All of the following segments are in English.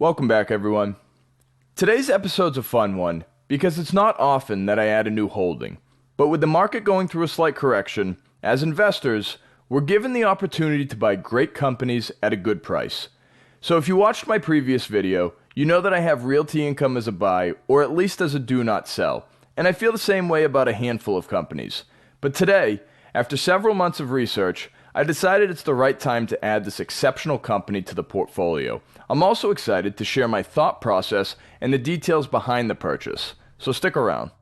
Welcome back, everyone. Today's episode's a fun one because it's not often that I add a new holding. But with the market going through a slight correction, as investors, we're given the opportunity to buy great companies at a good price. So if you watched my previous video, you know that I have Realty Income as a buy, or at least as a do not sell. And I feel the same way about a handful of companies. But today, after several months of research, I decided it's the right time to add this exceptional company to the portfolio. I'm also excited to share my thought process and the details behind the purchase. So stick around.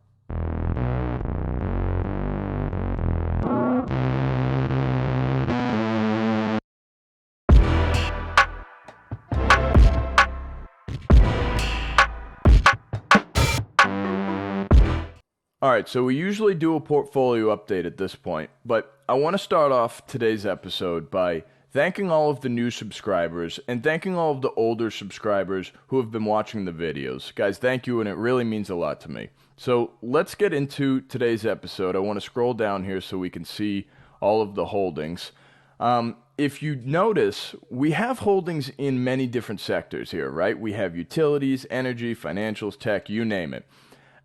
Alright, so we usually do a portfolio update at this point, but I want to start off today's episode by thanking all of the new subscribers and thanking all of the older subscribers who have been watching the videos. Guys, thank you, and it really means a lot to me. So let's get into today's episode. I want to scroll down here so we can see all of the holdings. If you notice, we have holdings in many different sectors here, right? We have utilities, energy, financials, tech, you name it.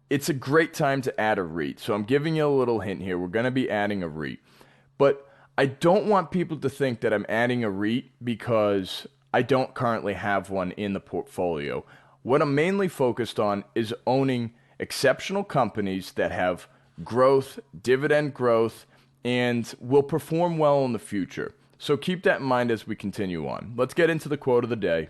It's a great time to add a REIT. So I'm giving you a little hint here. We're going to be adding a REIT. But I don't want people to think that I'm adding a REIT because I don't currently have one in the portfolio. What I'm mainly focused on is owning exceptional companies that have growth, dividend growth, and will perform well in the future. So keep that in mind as we continue on. Let's get into the quote of the day.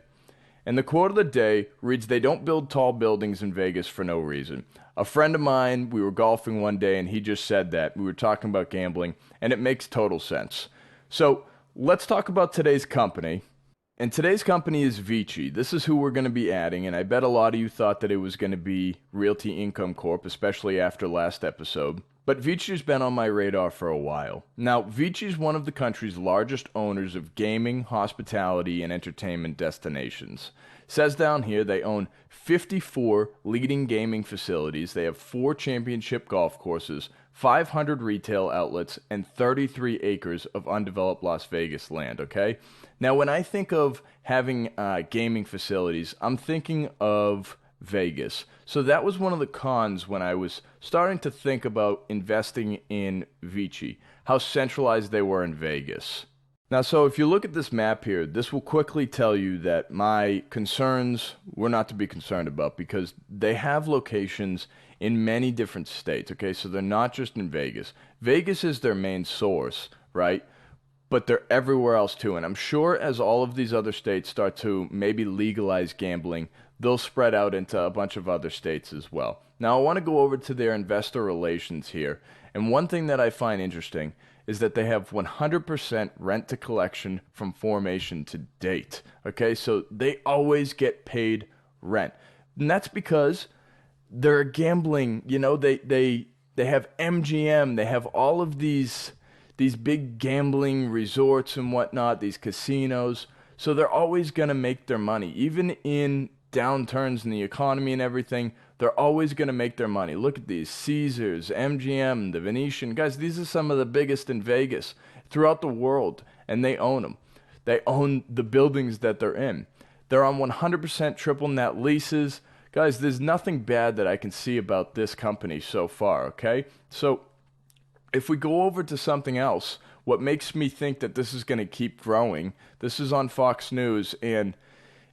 And the quote of the day reads, "They don't build tall buildings in Vegas for no reason." A friend of mine, we were golfing one day and he just said that. We were talking about gambling and it makes total sense. So let's talk about today's company. And today's company is VICI. This is who we're going to be adding, and I bet a lot of you thought that it was going to be Realty Income Corp, especially after last episode. But VICI's been on my radar for a while. Now, VICI is one of the country's largest owners of gaming, hospitality, and entertainment destinations. It says down here they own 54 leading gaming facilities. They have 4 championship golf courses, 500 retail outlets, and 33 acres of undeveloped Las Vegas land, okay? Now, when I think of having gaming facilities, I'm thinking of Vegas. So that was one of the cons when I was starting to think about investing in VICI, how centralized they were in Vegas. Now, so if you look at this map here, this will quickly tell you that my concerns were not to be concerned about because they have locations in many different states, okay? So they're not just in Vegas. Vegas is their main source, right? But they're everywhere else too. And I'm sure as all of these other states start to maybe legalize gambling, they'll spread out into a bunch of other states as well. Now, I want to go over to their investor relations here. And one thing that I find interesting is that they have 100% rent to collection from formation to date. Okay, so they always get paid rent. And that's because they're gambling, you know, they have MGM, they have all of these big gambling resorts and whatnot, these casinos. So they're always going to make their money. Even in downturns in the economy and everything, they're always going to make their money. Look at these Caesars, MGM, the Venetian. Guys, these are some of the biggest in Vegas throughout the world, and they own them. They own the buildings that they're in. They're on 100% triple net leases. Guys, there's nothing bad that I can see about this company so far, okay? So if we go over to something else, what makes me think that this is going to keep growing, this is on Fox News, and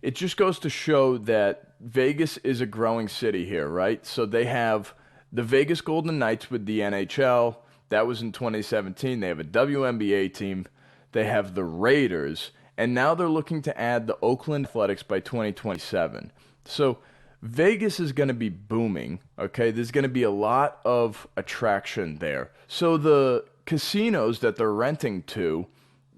it just goes to show that Vegas is a growing city here, right? So they have the Vegas Golden Knights with the NHL. That was in 2017. They have a WNBA team. They have the Raiders. And now they're looking to add the Oakland Athletics by 2027. So Vegas is going to be booming, okay? There's going to be a lot of attraction there. So the casinos that they're renting to,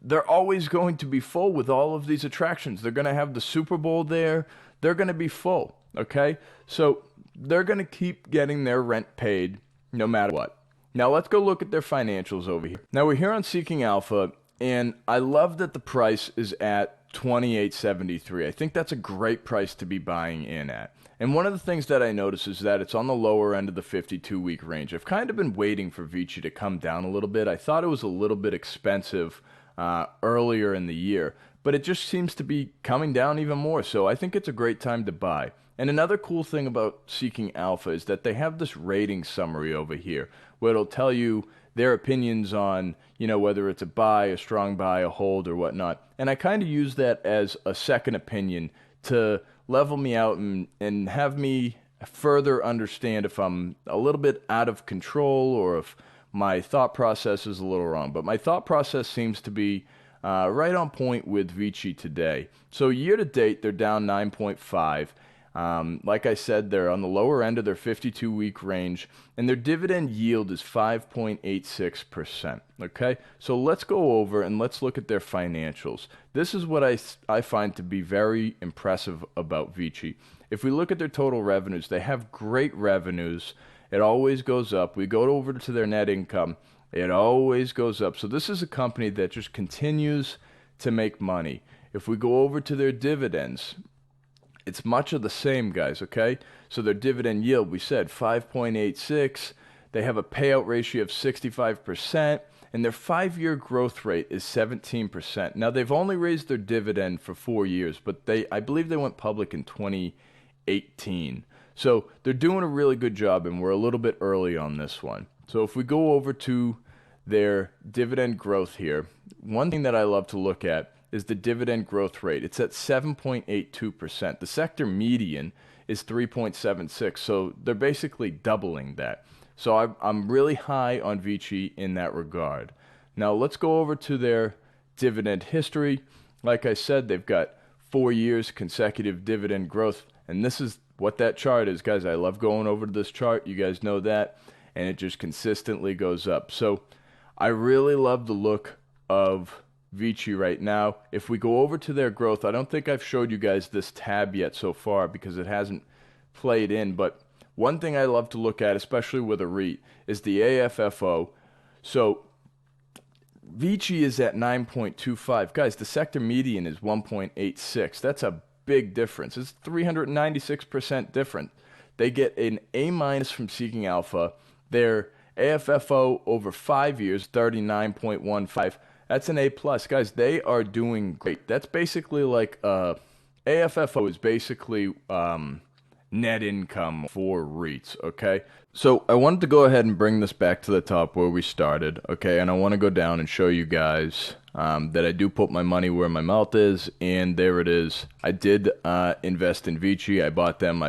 they're always going to be full with all of these attractions. They're going to have the Super Bowl there. They're going to be full, okay? So they're going to keep getting their rent paid no matter what. Now let's go look at their financials over here. Now we're here on Seeking Alpha, and I love that the price is at $28.73. I think that's a great price to be buying in at. And one of the things that I notice is that it's on the lower end of the 52-week range. I've kind of been waiting for VICI to come down a little bit. I thought it was a little bit expensive earlier in the year. but it just seems to be coming down even more. So I think it's a great time to buy. And another cool thing about Seeking Alpha is that they have this rating summary over here where it'll tell you their opinions on, whether it's a buy, a strong buy, a hold, or whatnot. And I kind of use that as a second opinion to level me out and have me further understand if I'm a little bit out of control or if my thought process is a little wrong. But my thought process seems to be right on point with VICI today. So year to date, they're down 9.5. Like I said, they're on the lower end of their 52-week range, and their dividend yield is 5.86%. Okay, so let's go over and let's look at their financials. This is what I find to be very impressive about VICI. If we look at their total revenues, they have great revenues. It always goes up. We go over to their net income. It always goes up. So this is a company that just continues to make money. If we go over to their dividends, it's much of the same, guys, okay? So their dividend yield, we said 5.86. They have a payout ratio of 65%, and their 5-year growth rate is 17%. Now, they've only raised their dividend for 4 years, but I believe they went public in 2018. So they're doing a really good job, and we're a little bit early on this one. So if we go over to their dividend growth here, one thing that I love to look at is the dividend growth rate. It's at 7.82%. The sector median is 3.76, so they're basically doubling that. So I'm really high on VICI in that regard. Now let's go over to their dividend history. Like I said, they've got 4 years consecutive dividend growth, and this is what that chart is, guys. I love going over to this chart. You guys know that, and it just consistently goes up. So I really love the look of VICI right now. If we go over to their growth, I don't think I've showed you guys this tab yet so far because it hasn't played in, but one thing I love to look at, especially with a REIT, is the AFFO. So VICI is at 9.25. Guys, the sector median is 1.86. That's a big difference. It's 396% different. They get an A- from Seeking Alpha. Their AFFO over 5 years, 39.15. That's an A+. Guys, they are doing great. That's basically like AFFO is basically net income for REITs, okay? So I wanted to go ahead and bring this back to the top where we started, okay? And I want to go down and show you guys that I do put my money where my mouth is, and there it is. I did invest in VICI. I bought them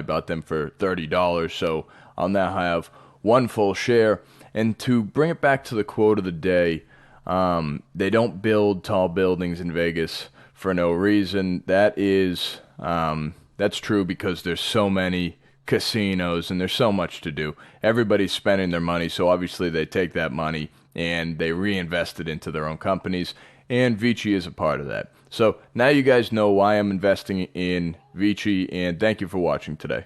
for $30, so I'll now have one full share. And to bring it back to the quote of the day, they don't build tall buildings in Vegas for no reason. That's true because there's so many casinos and there's so much to do. Everybody's spending their money, so obviously they take that money and they reinvest it into their own companies, and VICI is a part of that. So now you guys know why I'm investing in VICI, and thank you for watching today.